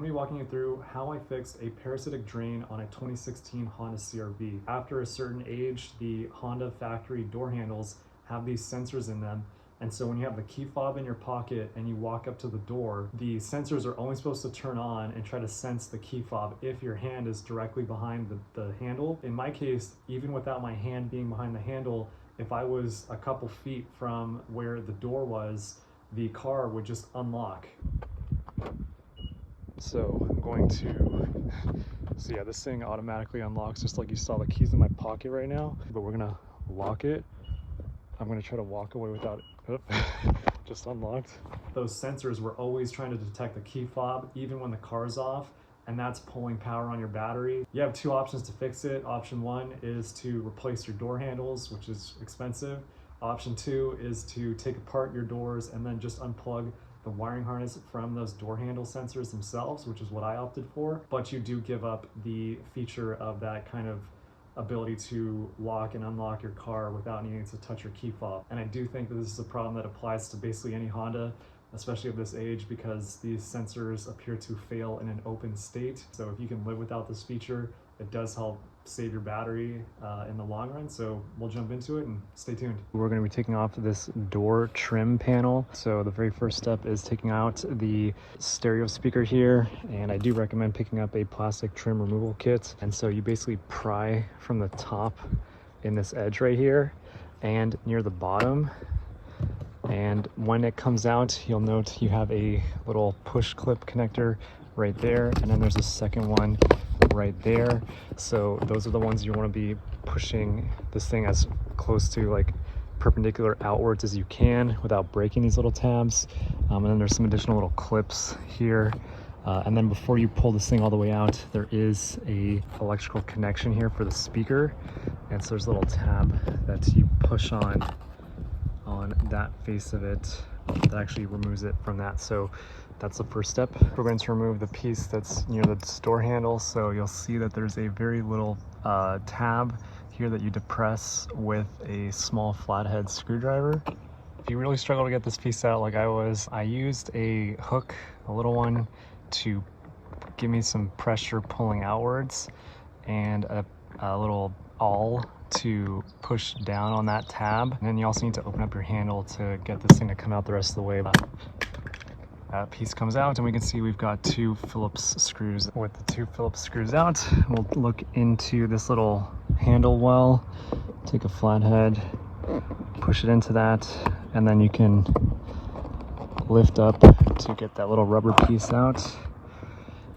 I'm going to be walking you through how I fixed a parasitic drain on a 2016 Honda CR-V. After a certain age, the Honda factory door handles have these sensors in them. And so when you have the key fob in your pocket and you walk up to the door, the sensors are only supposed to turn on and try to sense the key fob if your hand is directly behind the handle. In my case, even without my hand being behind the handle, if I was a couple feet from where the door was, the car would just unlock. So I'm going to, so yeah, this thing automatically unlocks just like you saw the keys in my pocket right now, but we're gonna lock it. I'm gonna try to walk away without it. Just unlocked. Those sensors were always trying to detect the key fob even when the car's off, and that's pulling power on your battery. You have two options to fix it. Option one is to replace your door handles, which is expensive. Option two is to take apart your doors and then just unplug the wiring harness from those door handle sensors themselves, which is what I opted for. But you do give up the feature of that kind of ability to lock and unlock your car without needing to touch your key fob. And I do think that this is a problem that applies to basically any Honda, especially of this age, because these sensors appear to fail in an open state. So if you can live without this feature, it does help save your battery in the long run. So we'll jump into it and stay tuned. We're going to be taking off this door trim panel. So the very first step is taking out the stereo speaker here, and I do recommend picking up a plastic trim removal kit. And so you basically pry from the top in this edge right here and near the bottom, and when it comes out, you'll note you have a little push clip connector right there, and then there's a second one right there. So those are the ones you want to be pushing this thing as close to like perpendicular outwards as you can without breaking these little tabs. And then there's some additional little clips here. And then before you pull this thing all the way out, there is a electrical connection here for the speaker. And so there's a little tab that you push on that face of it that actually removes it from that. So that's the first step. We're going to remove the piece that's near the door handle. So you'll see that there's a very little tab here that you depress with a small flathead screwdriver. If you really struggle to get this piece out like I used a hook, a little one, to give me some pressure pulling outwards, and a little awl to push down on that tab. And then you also need to open up your handle to get this thing to come out the rest of the way. That piece comes out, and we can see we've got two Phillips screws. With the two Phillips screws out, we'll look into this little handle well, take a flathead, push it into that, and then you can lift up to get that little rubber piece out.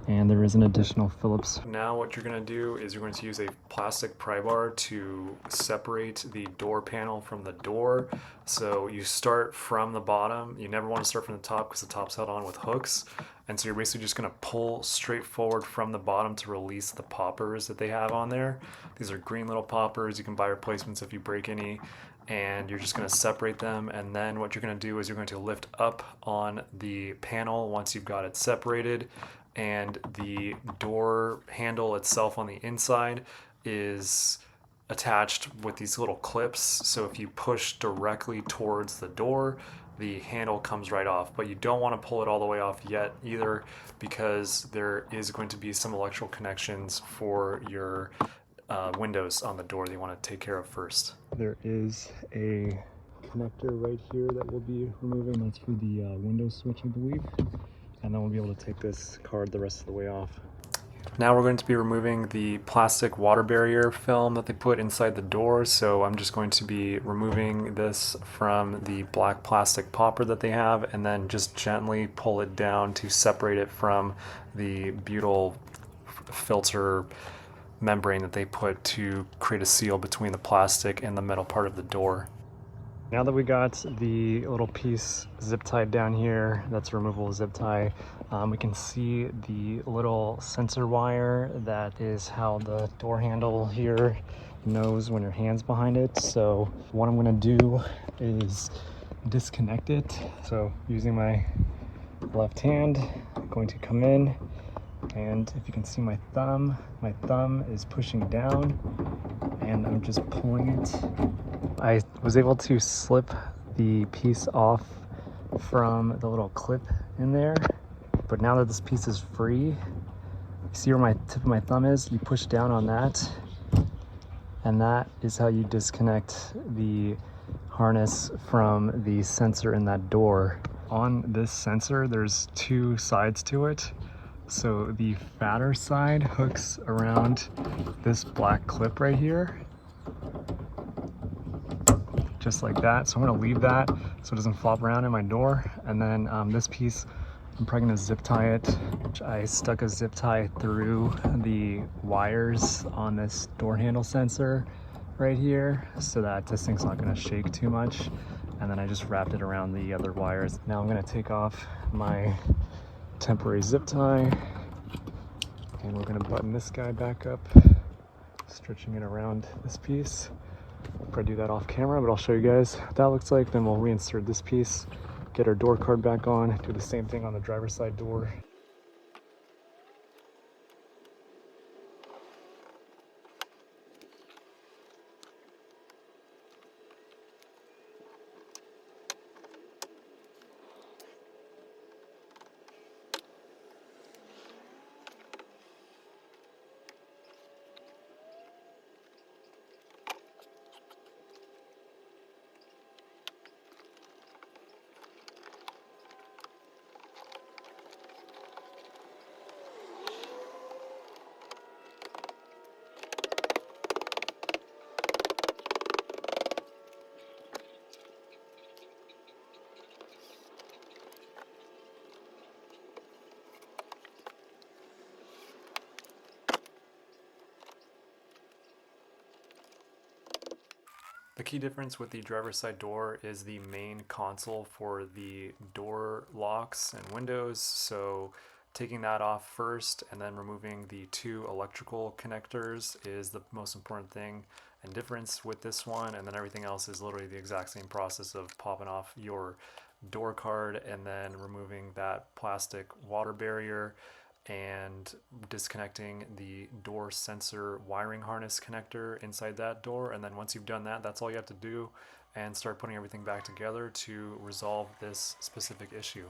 And there is an additional Phillips. Now what you're going to do is you're going to use a plastic pry bar to separate the door panel from the door. So you start from the bottom. You never want to start from the top because the top's held on with hooks. And so you're basically just going to pull straight forward from the bottom to release the poppers that they have on there. These are green little poppers. You can buy replacements if you break any. And you're just going to separate them, and then what you're going to do is you're going to lift up on the panel once you've got it separated, and the door handle itself on the inside is attached with these little clips. So if you push directly towards the door, the handle comes right off, but you don't want to pull it all the way off yet either, because there is going to be some electrical connections for your windows on the door that you want to take care of first. There is a connector right here that we'll be removing. That's for the window switch, I believe. And then we'll be able to take this card the rest of the way off. Now we're going to be removing the plastic water barrier film that they put inside the door. So I'm just going to be removing this from the black plastic popper that they have, and then just gently pull it down to separate it from the butyl filter membrane that they put to create a seal between the plastic and the metal part of the door. Now that we got the little piece zip tied down here, that's a removable zip tie, we can see the little sensor wire that is how the door handle here knows when your hand's behind it. So what I'm going to do is disconnect it. So using my left hand, I'm going to come in, and if you can see my thumb is pushing down, and I'm just pulling it. I was able to slip the piece off from the little clip in there, But now that this piece is free, you see where my tip of my thumb is? You push down on that, and that is how you disconnect the harness from the sensor in that door. On this sensor, there's two sides to it. So the fatter side hooks around this black clip right here, just like that. So I'm gonna leave that so it doesn't flop around in my door. And then this piece, I'm probably gonna zip tie it. I stuck a zip tie through the wires on this door handle sensor right here so that this thing's not gonna shake too much. And then I just wrapped it around the other wires. Now I'm gonna take off my temporary zip tie, and we're gonna button this guy back up, stretching it around this piece. I'll probably do that off camera, but I'll show you guys what that looks like. Then we'll reinsert this piece, get our door card back on, do the same thing on the driver's side door. The key difference with the driver's side door is the main console for the door locks and windows. So taking that off first and then removing the two electrical connectors is the most important thing and difference with this one. And then everything else is literally the exact same process of popping off your door card and then removing that plastic water barrier and disconnecting the door sensor wiring harness connector inside that door. And then once you've done that, that's all you have to do and start putting everything back together to resolve this specific issue.